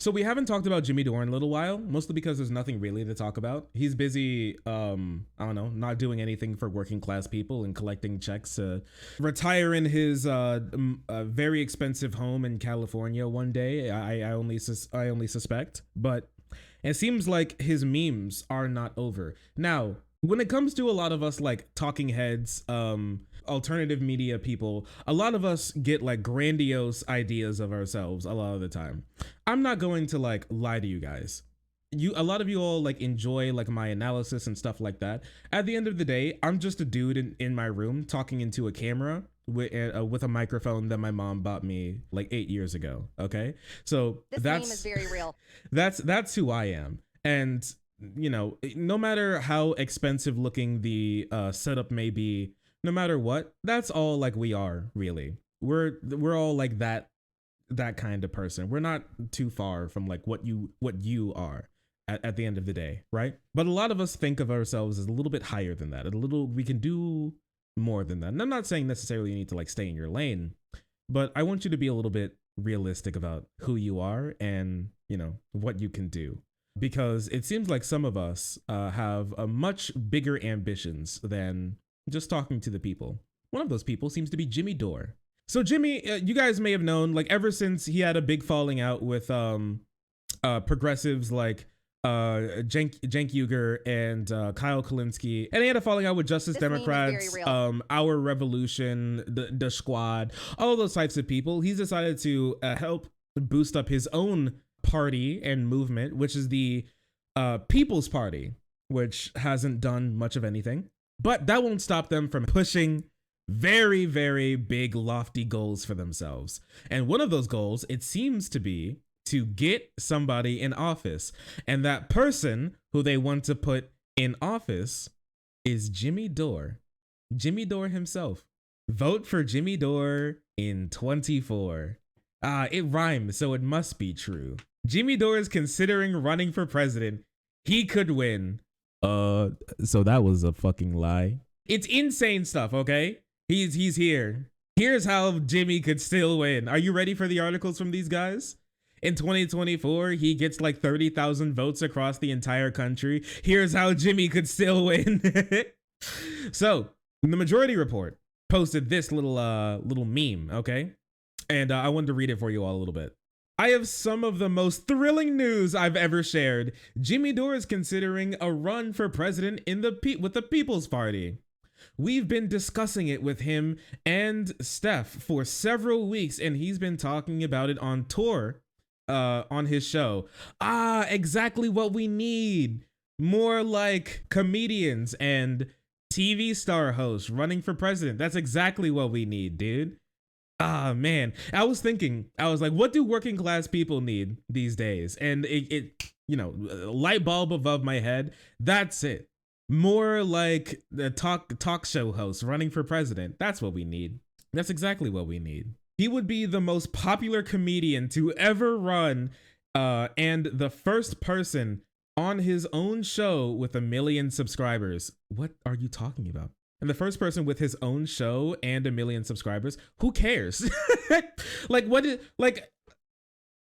So we haven't talked about Jimmy Dore in a little while, mostly because there's nothing really to talk about. He's busy, I don't know, not doing anything for working class people and collecting checks to retire in his very expensive home in California one day. I only suspect, but it seems like his memes are not over. Now, when it comes to a lot of us like talking heads, alternative media people, a lot of us get like grandiose ideas of ourselves a lot of the time. I'm not going to like lie to you guys. A lot of you all like enjoy like my analysis and stuff like that. At the end of the day, I'm just a dude in my room talking into a camera with a microphone that my mom bought me like 8 years ago. Okay, so this meme is very real. That's who I am, and you know, no matter how expensive looking the setup may be, no matter what, that's all like we are really. We're all like that kind of person. We're not too far from like what you are at the end of the day, right? But a lot of us think of ourselves as a little bit higher than that. We can do more than that. And I'm not saying necessarily you need to like stay in your lane, but I want you to be a little bit realistic about who you are and, you know, what you can do. Because it seems like some of us have a much bigger ambitions than just talking to the people. One of those people seems to be Jimmy Dore. So Jimmy, you guys may have known, like ever since he had a big falling out with progressives like Cenk Uygur and Kyle Kalinske, and he had a falling out with Justice Democrats, Our Revolution, the Squad, all those types of people. He's decided to help boost up his own party and movement, which is the People's Party, which hasn't done much of anything. But that won't stop them from pushing very, very big, lofty goals for themselves. And one of those goals, it seems to be to get somebody in office. And that person who they want to put in office is Jimmy Dore. Jimmy Dore himself. Vote for Jimmy Dore in 24. It rhymes, so it must be true. Jimmy Dore is considering running for president. He could win. So that was a fucking lie. It's insane stuff, okay? He's here. Here's how Jimmy could still win. Are you ready for the articles from these guys? In 2024, he gets like 30,000 votes across the entire country. Here's how Jimmy could still win. So, the Majority Report posted this little meme, okay? And I wanted to read it for you all a little bit. I have some of the most thrilling news I've ever shared. Jimmy Dore is considering a run for president with the People's Party. We've been discussing it with him and Steph for several weeks, and he's been talking about it on tour on his show. Exactly what we need. More like comedians and TV star hosts running for president. That's exactly what we need, dude. Man, I was like, what do working class people need these days? And it you know, light bulb above my head. That's it. More like the talk show hosts running for president. That's what we need. That's exactly what we need. He would be the most popular comedian to ever run, and the first person on his own show with 1 million subscribers. What are you talking about? And the first person with his own show and 1 million subscribers. Who cares? Like, what is, like,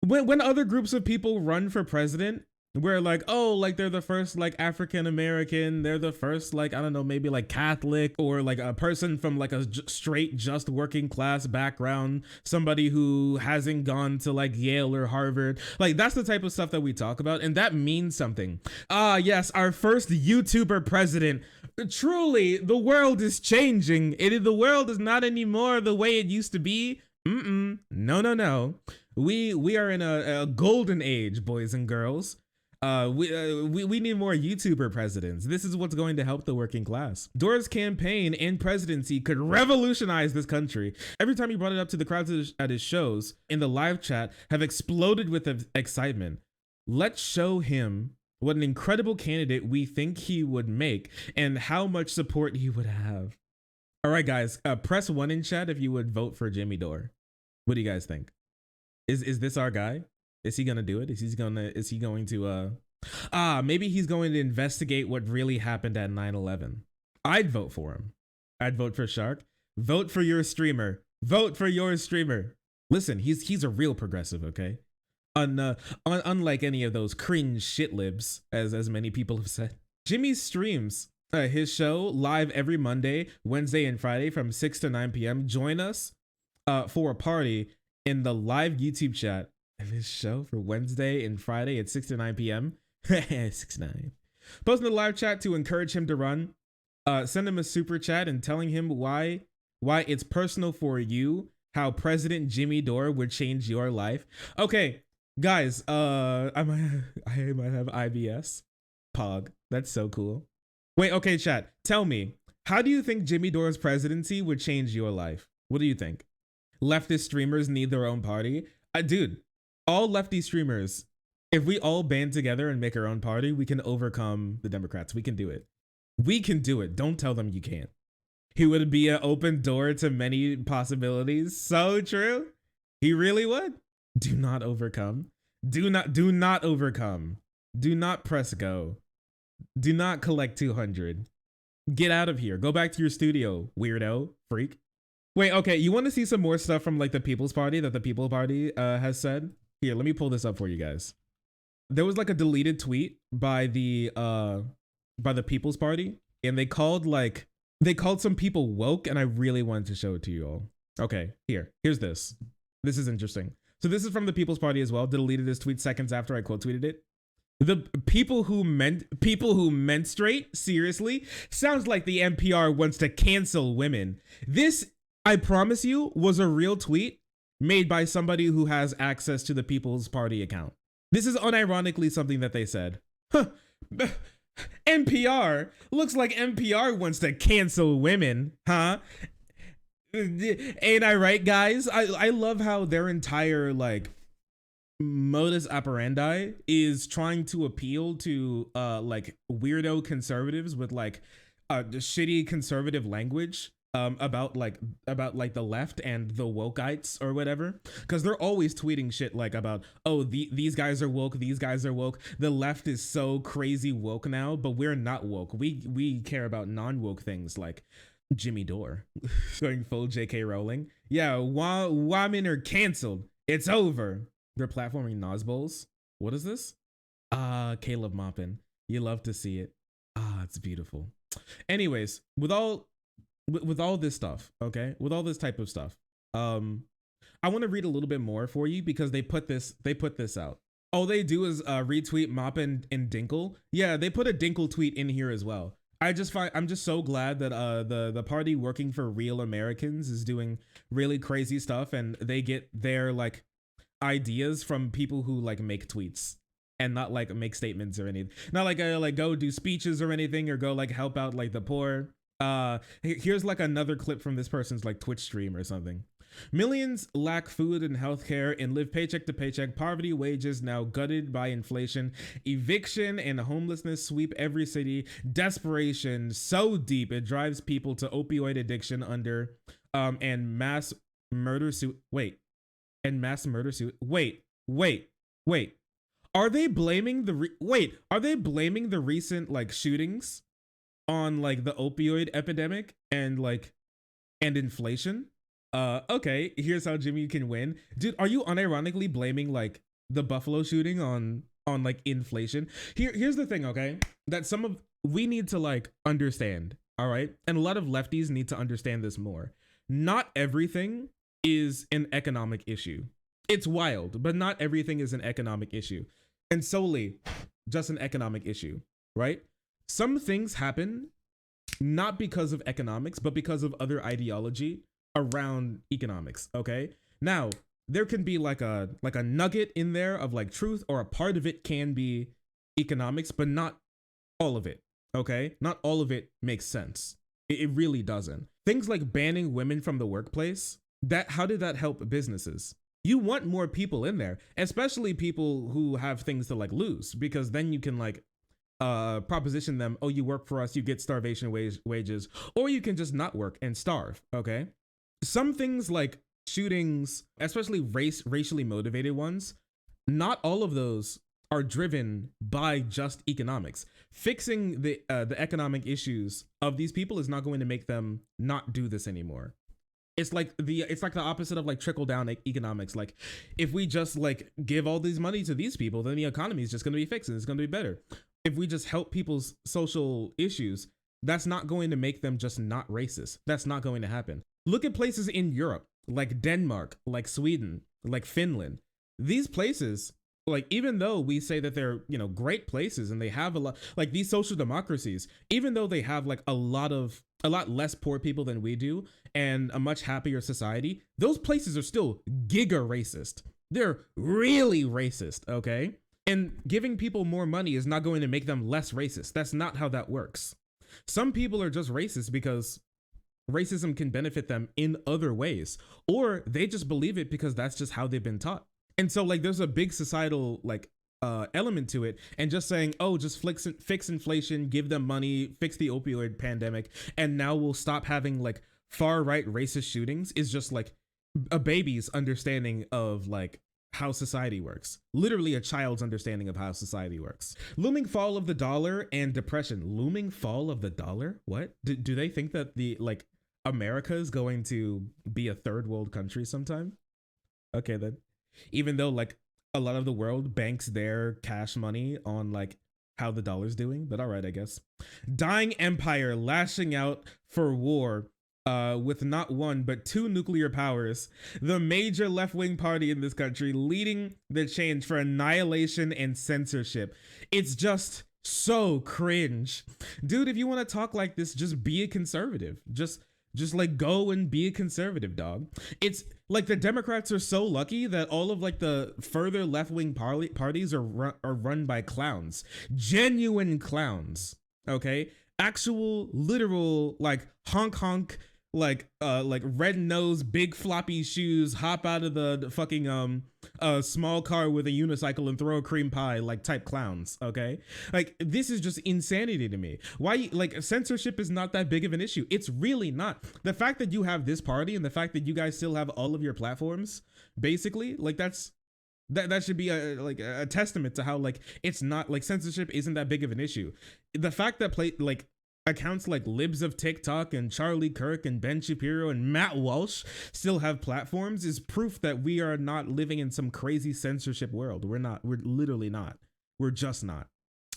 when other groups of people run for president, we're like, oh, like they're the first like African American, they're the first like, I don't know, maybe like Catholic, or like a person from like a straight just working class background, somebody who hasn't gone to like Yale or Harvard. Like that's the type of stuff that we talk about, and that means something. Yes, our first YouTuber president. Truly, the world is changing. The world is not anymore the way it used to be. No. We are in a golden age, boys and girls. We need more YouTuber presidents. This is what's going to help the working class. Dore's campaign and presidency could revolutionize this country. Every time he brought it up to the crowds at his shows, in the live chat, have exploded with excitement. Let's show him what an incredible candidate we think he would make and how much support he would have. All right, guys, press 1 in chat if you would vote for Jimmy Dore. What do you guys think? Is this our guy? Is he gonna do it? Is he going to maybe he's going to investigate what really happened at 9/11. I'd vote for him. I'd vote for Shark. Vote for your streamer. Vote for your streamer. Listen, he's a real progressive, okay? Unlike any of those cringe shit libs, as many people have said. Jimmy streams his show live every Monday, Wednesday, and Friday from 6 to 9 p.m. Join us for a party in the live YouTube chat of his show for Wednesday and Friday at 6 to 9 p.m. 6 9. Post in the live chat to encourage him to run. Send him a super chat and telling him why it's personal for you, how President Jimmy Dore would change your life. Okay, guys, I might have IBS. Pog. That's so cool. Wait, okay, chat. Tell me, how do you think Jimmy Dore's presidency would change your life? What do you think? Leftist streamers need their own party? Dude, all lefty streamers, if we all band together and make our own party, we can overcome the Democrats. We can do it. We can do it. Don't tell them you can't. He would be an open door to many possibilities. So true. He really would. Do not overcome. Do not overcome. Do not press go. Do not collect 200. Get out of here. Go back to your studio, weirdo, freak. Wait, okay, you want to see some more stuff from like the People's Party that the People Party has said? Here, let me pull this up for you guys. There was like a deleted tweet by the People's Party, and they called some people woke, and I really wanted to show it to you all. Okay, here's this. This is interesting. So this is from the People's Party as well. Deleted this tweet seconds after I quote tweeted it. The people who menstruate, seriously, sounds like the NPR wants to cancel women. This, I promise you, was a real tweet made by somebody who has access to the People's Party account. This is unironically something that they said. Huh. NPR looks like NPR wants to cancel women, huh? Ain't I right, guys? I love how their entire like modus operandi is trying to appeal to like weirdo conservatives with like shitty conservative language about the left and the wokeites or whatever, because they're always tweeting shit like about, oh, these guys are woke, these guys are woke, the left is so crazy woke now, but we're not woke. We care about non-woke things like Jimmy Dore going full JK Rowling. Yeah, women are canceled, it's over. They're platforming Nosballs. What is this? Caleb Moppin. You love to see it. It's beautiful. Anyways, with all this stuff, okay, with all this type of stuff, I want to read a little bit more for you because they put this out. All they do is retweet Moppin and Dinkle. Yeah, they put a Dinkle tweet in here as well. I'm just so glad that the party working for real Americans is doing really crazy stuff, and they get their like ideas from people who like make tweets and not like make statements or anything, not like go do speeches or anything, or go like help out like the poor. Here's like another clip from this person's like Twitch stream or something. Millions lack food and healthcare and live paycheck to paycheck. Poverty wages now gutted by inflation. Eviction and homelessness sweep every city. Desperation so deep it drives people to opioid addiction and mass murder suit. Wait. Are they blaming the recent like shootings on like the opioid epidemic and inflation? Okay, here's how Jimmy can win. Dude, are you unironically blaming like the Buffalo shooting on like inflation? Here's the thing, okay? That we need to like understand, all right? And a lot of lefties need to understand this more. Not everything is an economic issue. It's wild, but not everything is an economic issue. And solely just an economic issue, right? Some things happen not because of economics, but because of other ideology around economics, okay? Now, there can be like a nugget in there of like truth, or a part of it can be economics, but not all of it, okay? Not all of it makes sense. It really doesn't. Things like banning women from the workplace, how did that help businesses? You want more people in there, especially people who have things to like lose, because then you can like proposition them, oh, you work for us, you get starvation wages, or you can just not work and starve, okay? Some things like shootings, especially racially motivated ones, not all of those are driven by just economics. Fixing the economic issues of these people is not going to make them not do this anymore. It's like the opposite of like trickle down economics. Like if we just like give all these money to these people, then the economy is just going to be fixed and it's going to be better. If we just help people's social issues, that's not going to make them just not racist. That's not going to happen. Look at places in Europe like Denmark, like Sweden, like Finland. These places, like even though we say that they're, you know, great places and they have a lot, like these social democracies, even though they have like a lot less poor people than we do and a much happier society, those places are still giga racist. They're really racist, okay? And giving people more money is not going to make them less racist. That's not how that works. Some people are just racist because racism can benefit them in other ways, or they just believe it because that's just how they've been taught. And so like there's a big societal like element to it, and just saying, oh, just fix inflation, give them money, fix the opioid pandemic, and now we'll stop having like far right racist shootings is just like a baby's understanding of like how society works. Literally a child's understanding of how society works. Looming fall of the dollar and depression. Looming fall of the dollar? What? Do they think that the like America is going to be a third world country sometime? Okay then. Even though like a lot of the world banks their cash money on like how the dollar's doing, but all right, I guess. Dying empire lashing out for war with not one but two nuclear powers, the major left-wing party in this country leading the change for annihilation and censorship. It's just so cringe. Dude, if you want to talk like this, just be a conservative. Just like go and be a conservative, dog. It's like the Democrats are so lucky that all of like the further left-wing parties are run by clowns, genuine clowns. Okay, actual literal like honk like red nose, big floppy shoes, hop out of the fucking small car with a unicycle and throw a cream pie like type clowns. Okay, like this is just insanity to me. Why like censorship is not that big of an issue? It's really not. The fact that you have this party and the fact that you guys still have all of your platforms, basically, like that should be a testament to how like it's not like censorship isn't that big of an issue. The fact that accounts like Libs of TikTok and Charlie Kirk and Ben Shapiro and Matt Walsh still have platforms is proof that we are not living in some crazy censorship world. We're not. We're literally not. We're just not.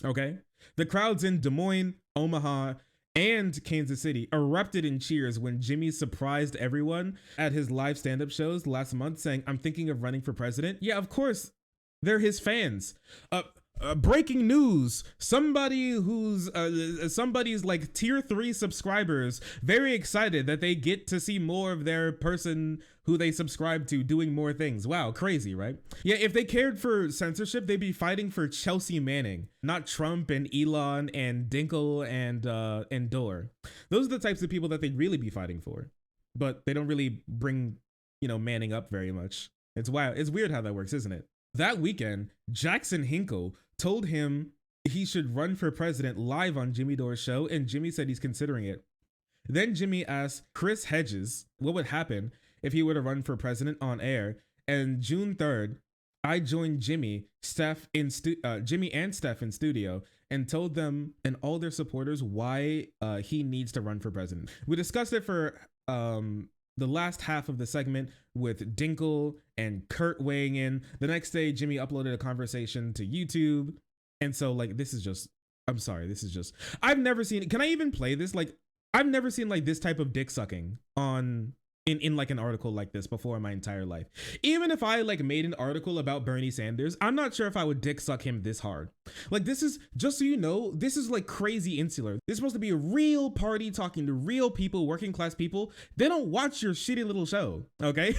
Okay? The crowds in Des Moines, Omaha, and Kansas City erupted in cheers when Jimmy surprised everyone at his live stand-up shows last month saying, "I'm thinking of running for president." Yeah, of course. They're his fans. Breaking news, somebody's like tier 3 subscribers very excited that they get to see more of their person who they subscribe to doing more things. Wow, crazy, right? Yeah, if they cared for censorship, they'd be fighting for Chelsea Manning, not Trump and Elon and Dinkle and Dore. Those are the types of people that they'd really be fighting for, but they don't really bring, you know, Manning up very much. It's wild. It's weird how that works, isn't it? That weekend, Jackson Hinkle told him he should run for president live on Jimmy Dore's show, and Jimmy said he's considering it. Then Jimmy asked Chris Hedges what would happen if he were to run for president on air, and June 3rd, I joined Jimmy and Steph in studio and told them and all their supporters why he needs to run for president. We discussed it for the last half of the segment with Dinkle and Kurt weighing in. The next day, Jimmy uploaded a conversation to YouTube. And so like, I've never seen, can I even play this? Like, I've never seen like this type of dick sucking in like an article like this before in my entire life. Even if I like made an article about Bernie Sanders, I'm not sure if I would dick suck him this hard. Like this is, just so you know, this is like crazy insular. This is supposed to be a real party talking to real people, working class people. They don't watch your shitty little show, okay?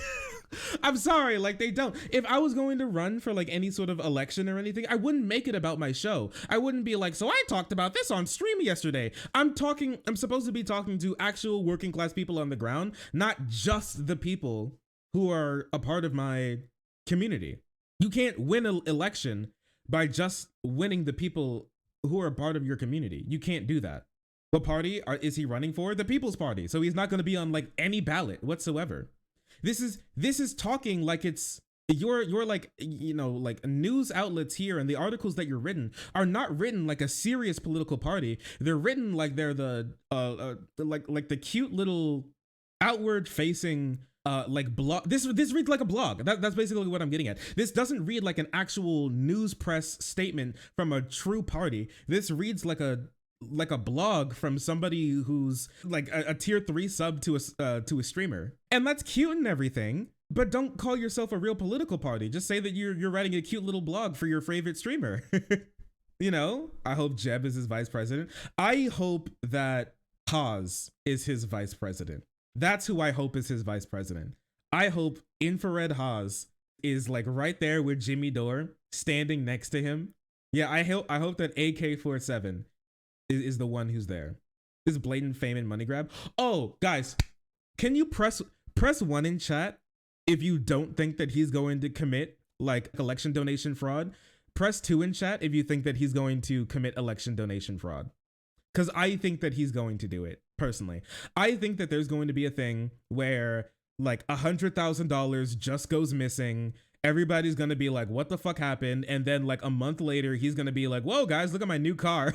I'm sorry, like they don't. If I was going to run for like any sort of election or anything, I wouldn't make it about my show. I wouldn't be like, so I talked about this on stream yesterday. I'm supposed to be talking to actual working class people on the ground, not just the people who are a part of my community. You can't win an election by just winning the people who are a part of your community. You can't do that. What party is he running for? The People's Party. So he's not going to be on like any ballot whatsoever. This is talking like it's you're like, you know, like news outlets here, and the articles that you're written are not written like a serious political party. They're written like they're the like the cute little outward facing like blog. This reads like a blog. That's basically what I'm getting at. This doesn't read like an actual news press statement from a true party. This reads like a blog from somebody who's like a tier 3 sub to a streamer. And that's cute and everything, but don't call yourself a real political party. Just say that you're writing a cute little blog for your favorite streamer. You know, I hope Jeb is his vice president. I hope that Haas is his vice president. That's who I hope is his vice president. I hope Infrared Haas is like right there with Jimmy Dore standing next to him. Yeah, I hope that AK-47 is the one who's there. This blatant fame and money grab. Oh, guys, can you press 1 in chat if you don't think that he's going to commit like election donation fraud? Press 2 in chat if you think that he's going to commit election donation fraud. Because I think that he's going to do it, personally. I think that there's going to be a thing where like $100,000 just goes missing. Everybody's going to be like, what the fuck happened? And then like a month later, he's going to be like, whoa, guys, look at my new car.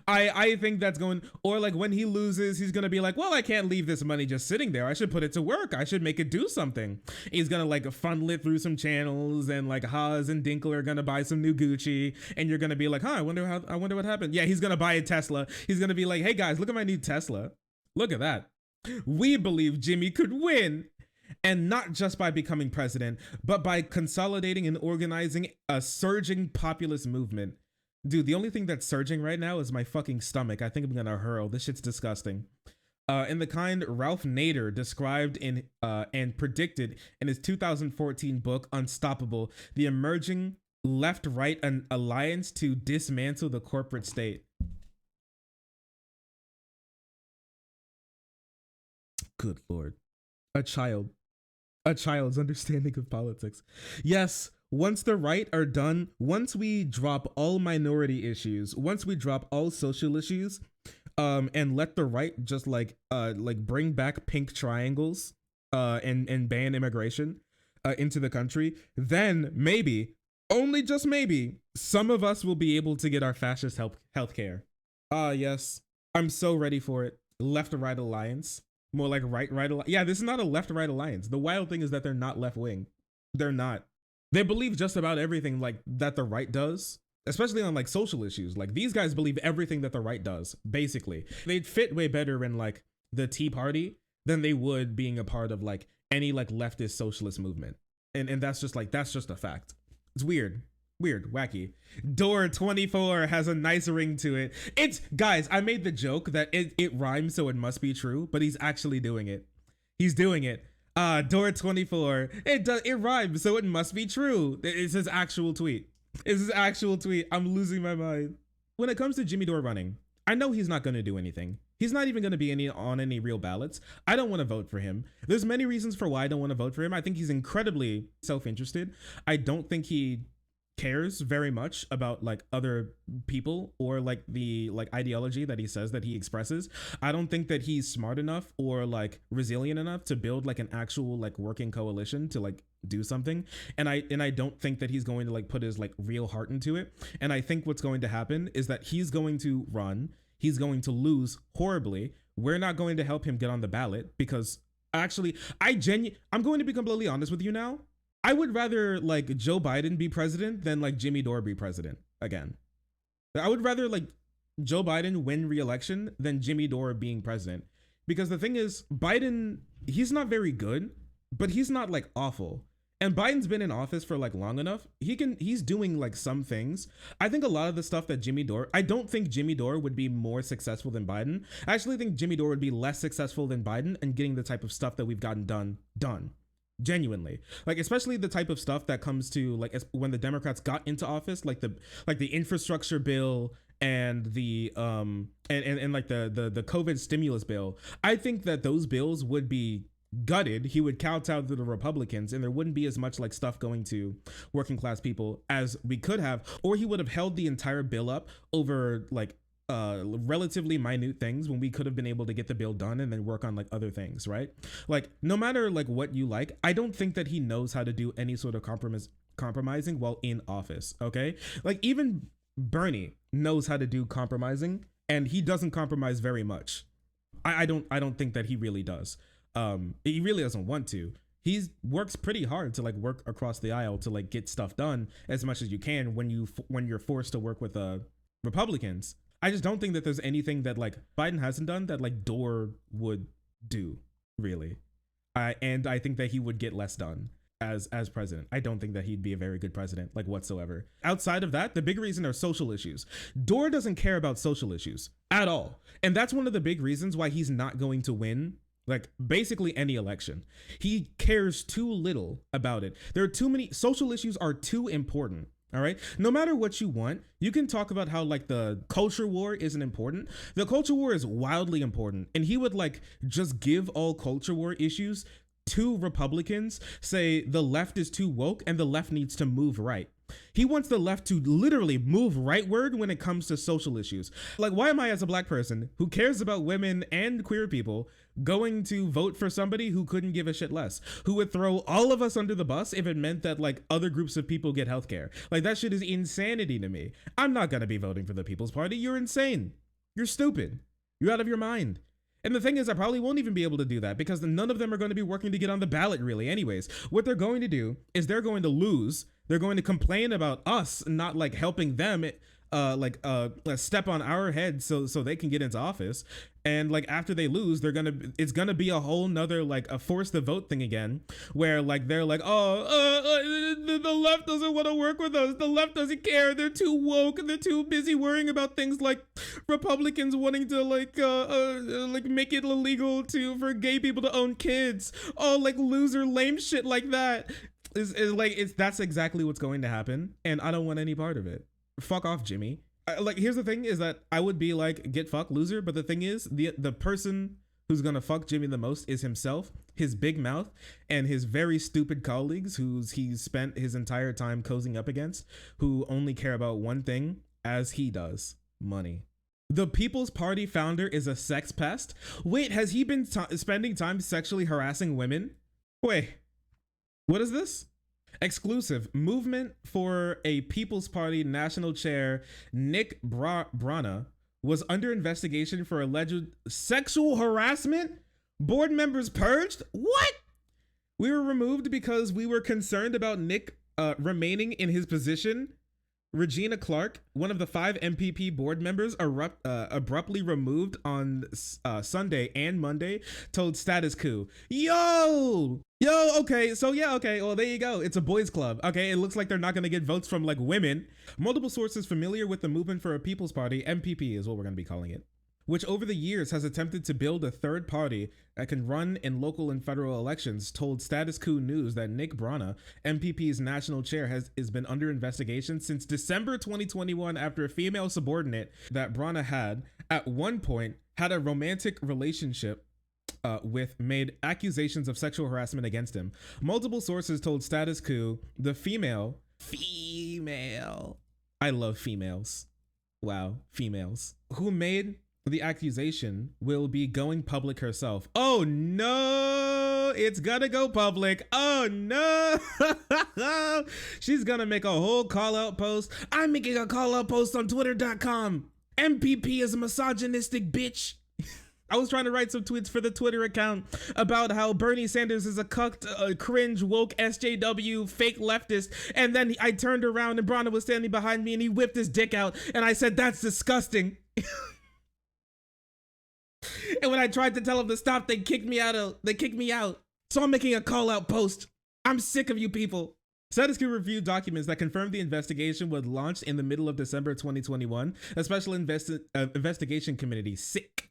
I think that's going, or like when he loses, he's going to be like, well, I can't leave this money just sitting there. I should put it to work. I should make it do something. He's going to like funnel it through some channels, and like Haas and Dinkle are going to buy some new Gucci. And you're going to be like, I wonder what happened. Yeah, he's going to buy a Tesla. He's going to be like, hey guys, look at my new Tesla. Look at that. We believe Jimmy could win. And not just by becoming president, but by consolidating and organizing a surging populist movement. Dude, the only thing that's surging right now is my fucking stomach. I think I'm gonna hurl. This shit's disgusting. In the kind Ralph Nader described in and predicted in his 2014 book Unstoppable, the emerging left-right alliance to dismantle the corporate state. Good Lord. A child's understanding of politics. Yes, once the right are done, once we drop all minority issues, once we drop all social issues, and let the right just like bring back pink triangles, and ban immigration, into the country, then maybe, only just maybe, some of us will be able to get our fascist healthcare. Yes, I'm so ready for it. Left-right alliance. More like right. Yeah, this is not a left-right alliance. The wild thing is that they're not left-wing. They're not. They believe just about everything like that the right does, especially on like social issues. Like these guys believe everything that the right does, basically. They'd fit way better in like the Tea Party than they would being a part of like any like leftist socialist movement. And that's just a fact. It's weird, wacky. Door 24 has a nice ring to it. It's, guys, I made the joke that it rhymes, so it must be true, but he's actually doing it. He's doing it. Door 24, it rhymes, so it must be true. It's his actual tweet. I'm losing my mind. When it comes to Jimmy Dore running, I know he's not going to do anything. He's not even going to be on any real ballots. I don't want to vote for him. There's many reasons for why I don't want to vote for him. I think he's incredibly self-interested. I don't think he cares very much about like other people or like the like ideology that he says that he expresses. I don't think that he's smart enough or like resilient enough to build like an actual like working coalition to like do something. And I don't think that he's going to like put his like real heart into it. And I think what's going to happen is that he's going to run. He's going to lose horribly. We're not going to help him get on the ballot because actually I'm going to be completely honest with you now. I would rather like Joe Biden be president than like Jimmy Dore be president again. I would rather like Joe Biden win re-election than Jimmy Dore being president. Because the thing is, Biden, he's not very good, but he's not like awful. And Biden's been in office for like long enough. He's doing like some things. I think a lot of the stuff that I don't think Jimmy Dore would be more successful than Biden. I actually think Jimmy Dore would be less successful than Biden in getting the type of stuff that we've gotten done. Genuinely, like especially the type of stuff that comes to like when the Democrats got into office, like the infrastructure bill and the and like the COVID stimulus bill. I think that those bills would be gutted. He would kowtow to the Republicans, and there wouldn't be as much like stuff going to working class people as we could have, or he would have held the entire bill up over like relatively minute things when we could have been able to get the bill done and then work on like other things, right? Like no matter like what you like, I don't think that he knows how to do any sort of compromising while in office. Okay, like even Bernie knows how to do compromising, and he doesn't compromise very much. I don't think that he really does. He really doesn't want to. He works pretty hard to like work across the aisle to like get stuff done as much as you can when you're forced to work with Republicans. I just don't think that there's anything that like Biden hasn't done that like Dore would do, really. And I think that he would get less done as president. I don't think that he'd be a very good president, like whatsoever. Outside of that, the big reason are social issues. Dore doesn't care about social issues at all. And that's one of the big reasons why he's not going to win like basically any election. He cares too little about it. There are too many social issues are too important. All right. No matter what you want, you can talk about how like the culture war isn't important. The culture war is wildly important. And he would like just give all culture war issues to Republicans, say the left is too woke and the left needs to move right. He wants the left to literally move rightward when it comes to social issues. Like, why am I, as a black person who cares about women and queer people, going to vote for somebody who couldn't give a shit less, who would throw all of us under the bus if it meant that like other groups of people get healthcare? Like, that shit is insanity to me. I'm not gonna be voting for the People's Party. You're insane. You're stupid. You're out of your mind. And the thing is, I probably won't even be able to do that because none of them are going to be working to get on the ballot, really, anyways. What they're going to do is they're going to lose. They're going to complain about us not like helping them step on our heads so they can get into office. And like after they lose, it's gonna be a whole nother like a force the vote thing again, where like they're like, the left doesn't want to work with us. The left doesn't care. They're too woke. They're too busy worrying about things like Republicans wanting to like make it illegal for gay people to own kids. Oh, like loser lame shit like that. That's exactly what's going to happen, and I don't want any part of it. Fuck off, Jimmy. Here's the thing is that I would be like, get fucked, loser. But the thing is, the person who's gonna fuck Jimmy the most is himself, his big mouth, and his very stupid colleagues he's spent his entire time cozying up against, who only care about one thing as he does: money. The People's Party founder is a sex pest. Wait, has he been spending time sexually harassing women? Wait, what is this? Exclusive. Movement for a People's Party national chair, Nick Brana, was under investigation for alleged sexual harassment. Board members purged? What? We were removed because we were concerned about Nick remaining in his position. Regina Clark, one of the 5 MPP board members, abruptly removed on Sunday and Monday, told Status Coup. Yo, okay, so yeah, okay, well, there you go. It's a boys club. Okay, it looks like they're not going to get votes from like women. Multiple sources familiar with the Movement for a People's Party, MPP is what we're going to be calling it, which over the years has attempted to build a third party that can run in local and federal elections, told Status Coup News that Nick Brana, MPP's national chair, has been under investigation since December 2021 after a female subordinate that Brana had at one point had a romantic relationship with made accusations of sexual harassment against him. Multiple sources told Status Coup the female, I love females. Wow, females, who made the accusation will be going public herself. Oh no, it's gonna go public. Oh no. She's gonna make a whole call out post. I'm making a call out post on twitter.com. MPP is a misogynistic bitch. I was trying to write some tweets for the Twitter account about how Bernie Sanders is a cucked, cringe, woke SJW, fake leftist. And then I turned around and Brana was standing behind me and he whipped his dick out. And I said, that's disgusting. And when I tried to tell them to stop, they kicked me out. So I'm making a call out post. I'm sick of you people. Status Coup reviewed documents that confirmed the investigation was launched in the middle of December 2021. A special investigation committee, SIC,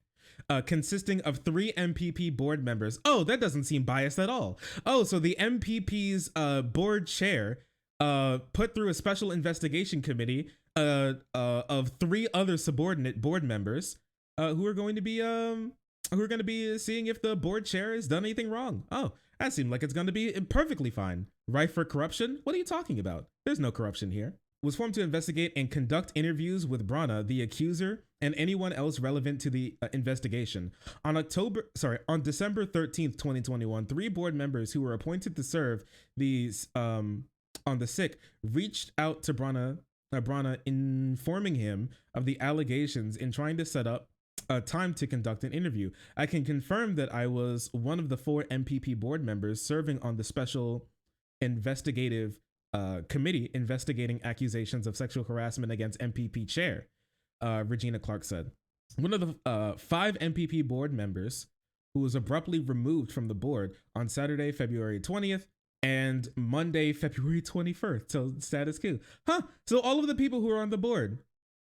consisting of 3 MPP board members. Oh, that doesn't seem biased at all. Oh, so the MPP's board chair put through a special investigation committee of 3 other subordinate board members who are going to be seeing if the board chair has done anything wrong. Oh, that seemed like it's going to be perfectly fine. Rife for corruption? What are you talking about? There's no corruption here. Was formed to investigate and conduct interviews with Brana, the accuser, and anyone else relevant to the investigation. On December 13th, 2021, 3 board members who were appointed to serve these on the SIC reached out to Brana, informing him of the allegations in trying to set up time to conduct an interview. I can confirm that I was one of the 4 MPP board members serving on the special investigative committee investigating accusations of sexual harassment against MPP chair, Regina Clark said. One of the 5 MPP board members who was abruptly removed from the board on Saturday, February 20th, and Monday, February 21st. So status quo. Huh. So all of the people who are on the board,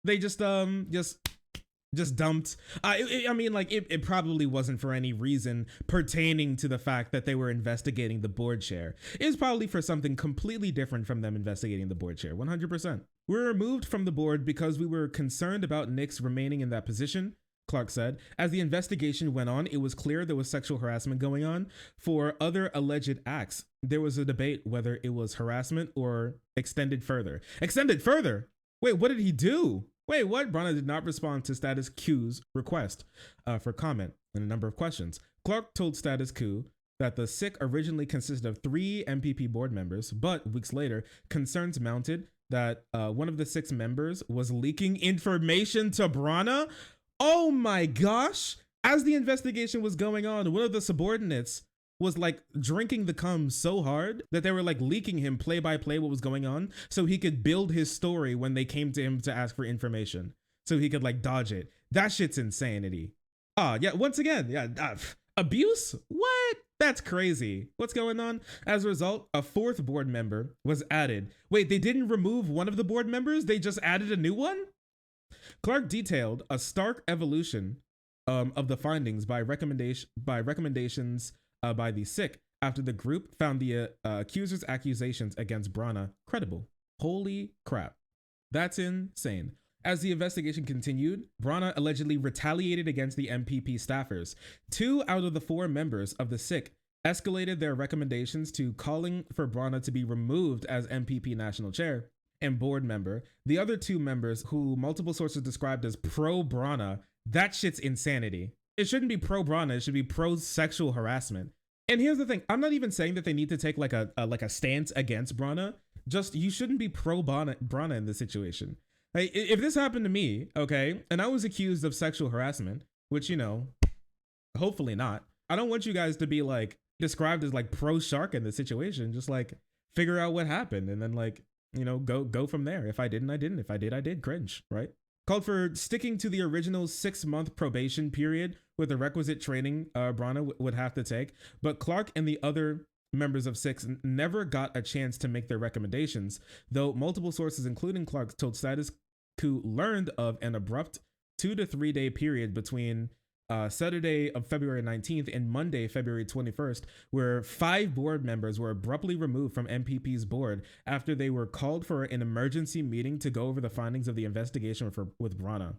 they just dumped. I mean, like it probably wasn't for any reason pertaining to the fact that they were investigating the board chair. It was probably for something completely different from them investigating the board chair. 100%. We were removed from the board because we were concerned about Nick's remaining in that position, Clark said. As the investigation went on, it was clear there was sexual harassment going on. For other alleged acts, there was a debate whether it was harassment or extended further. Extended further? Wait, what did he do? Wait, what? Brana did not respond to Status Quo's request for comment and a number of questions. Clark told Status Quo that the SIC originally consisted of 3 MPP board members, but weeks later, concerns mounted that one of the 6 members was leaking information to Brana. Oh my gosh. As the investigation was going on, one of the subordinates was like drinking the cum so hard that they were like leaking him play by play what was going on so he could build his story when they came to him to ask for information so he could like dodge it. That shit's insanity. Yeah, once again, yeah, abuse? What? That's crazy. What's going on? As a result, a 4th board member was added. Wait, they didn't remove one of the board members? They just added a new one? Clark detailed a stark evolution of the findings by recommendations by the SIC after the group found the accuser's accusations against Brana credible. Holy crap. That's insane. As the investigation continued, Brana allegedly retaliated against the MPP staffers. 2 out of the 4 members of the SIC escalated their recommendations to calling for Brana to be removed as MPP national chair and board member. The other 2 members, who multiple sources described as pro-Brana, that shit's insanity. It shouldn't be pro-Brana, it should be pro-sexual harassment. And here's the thing, I'm not even saying that they need to take like a stance against Brana. Just, you shouldn't be pro-Brana in this situation. Like, if this happened to me, okay, and I was accused of sexual harassment, which, you know, hopefully not, I don't want you guys to be like described as like pro-shark in this situation. Just like figure out what happened and then like, you know, go from there. If I didn't, I didn't. If I did, I did. Cringe, right? Called for sticking to the original 6-month probation period with the requisite training Brana would have to take. But Clark and the other members of SIC never got a chance to make their recommendations, though multiple sources, including Clark, told Status Quo learned of an abrupt 2 to 3 day period between Saturday of February 19th and Monday, February 21st, where 5 board members were abruptly removed from MPP's board after they were called for an emergency meeting to go over the findings of the investigation with Brana.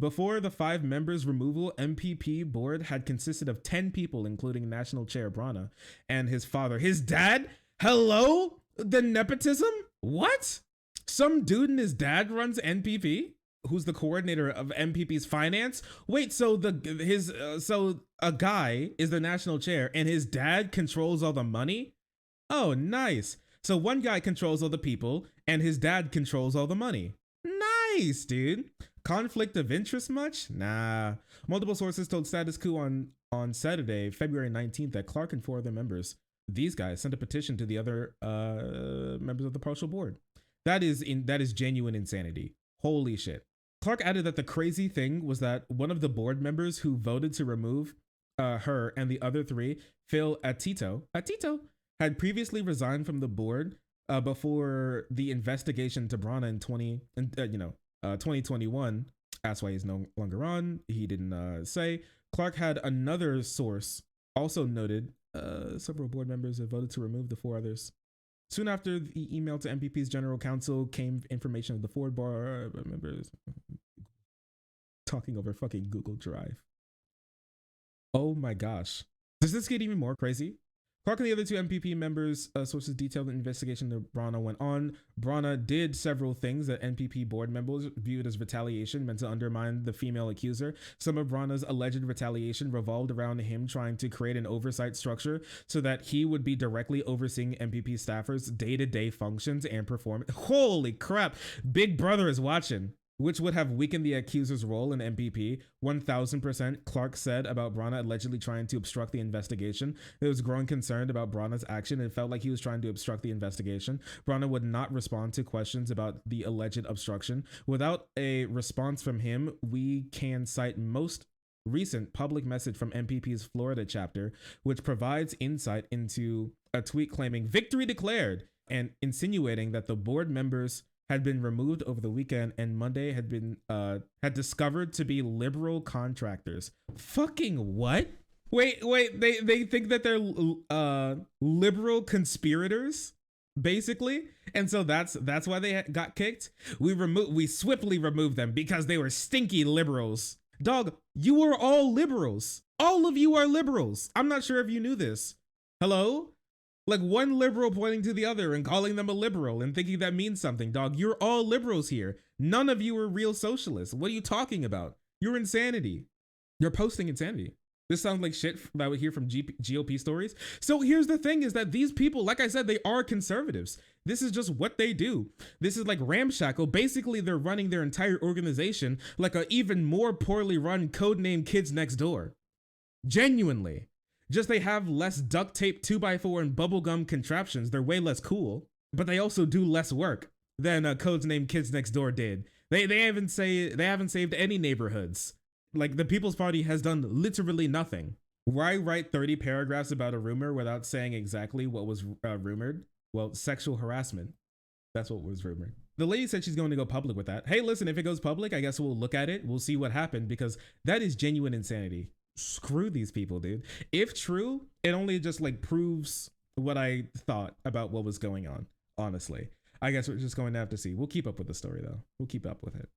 Before the 5 members removal, MPP board had consisted of 10 people, including National Chair Brana and his father. His dad? Hello? The nepotism? What? Some dude and his dad runs NPP? Who's the coordinator of MPP's finance? Wait, so a guy is the national chair and his dad controls all the money? Oh, nice. So one guy controls all the people and his dad controls all the money. Nice, dude. Conflict of interest much? Nah. Multiple sources told Status Quo on Saturday, February 19th, that Clark and 4 other members, these guys, sent a petition to the other members of the partial board. That is genuine insanity. Holy shit. Clark added that the crazy thing was that one of the board members who voted to remove her and the other 3, Phil Atito, had previously resigned from the board before the investigation to Brana in 2021. That's why he's no longer on. He didn't say. Clark had another source also noted several board members have voted to remove the 4 others. Soon after the email to MPP's general counsel came information of the 4 board members talking over fucking Google Drive. Oh my gosh. Does this get even more crazy? Clark and the other 2 MPP members, sources detailed the investigation that Brana went on. Brana did several things that NPP board members viewed as retaliation meant to undermine the female accuser. Some of Brana's alleged retaliation revolved around him trying to create an oversight structure so that he would be directly overseeing MPP staffers' day-to-day functions and performance. Holy crap. Big Brother is watching. which would have weakened the accuser's role in MPP. 1000%, Clark said about Brana allegedly trying to obstruct the investigation. There was growing concern about Brana's action. It felt like he was trying to obstruct the investigation. Brana would not respond to questions about the alleged obstruction. Without a response from him, we can cite most recent public message from MPP's Florida chapter, which provides insight into a tweet claiming victory declared and insinuating that the board members had been removed over the weekend and Monday had discovered to be liberal contractors. Fucking what? Wait, they think that they're liberal conspirators, basically, and so that's why they got kicked. We swiftly removed them because they were stinky liberals. Dog, you are all liberals. All of you are liberals. I'm not sure if you knew this. Hello? Like one liberal pointing to the other and calling them a liberal and thinking that means something. Dog, you're all liberals here. None of you are real socialists. What are you talking about? You're insanity. You're posting insanity. This sounds like shit that I would hear from GOP stories. So here's the thing is that these people, like I said, they are conservatives. This is just what they do. This is like ramshackle. Basically, they're running their entire organization like a even more poorly run codename Kids Next Door. Genuinely. Just they have less duct tape, 2x4, and bubblegum contraptions. They're way less cool, but they also do less work than codename Kids Next Door did. They haven't saved any neighborhoods. Like the People's Party has done literally nothing. Why write 30 paragraphs about a rumor without saying exactly what was rumored? Well, sexual harassment. That's what was rumored. The lady said she's going to go public with that. Hey, listen, if it goes public, I guess we'll look at it. We'll see what happened because that is genuine insanity. Screw these people, dude. If true, it only just like proves what I thought about what was going on. Honestly, I guess we're just going to have to see. We'll keep up with the story though. We'll keep up with it.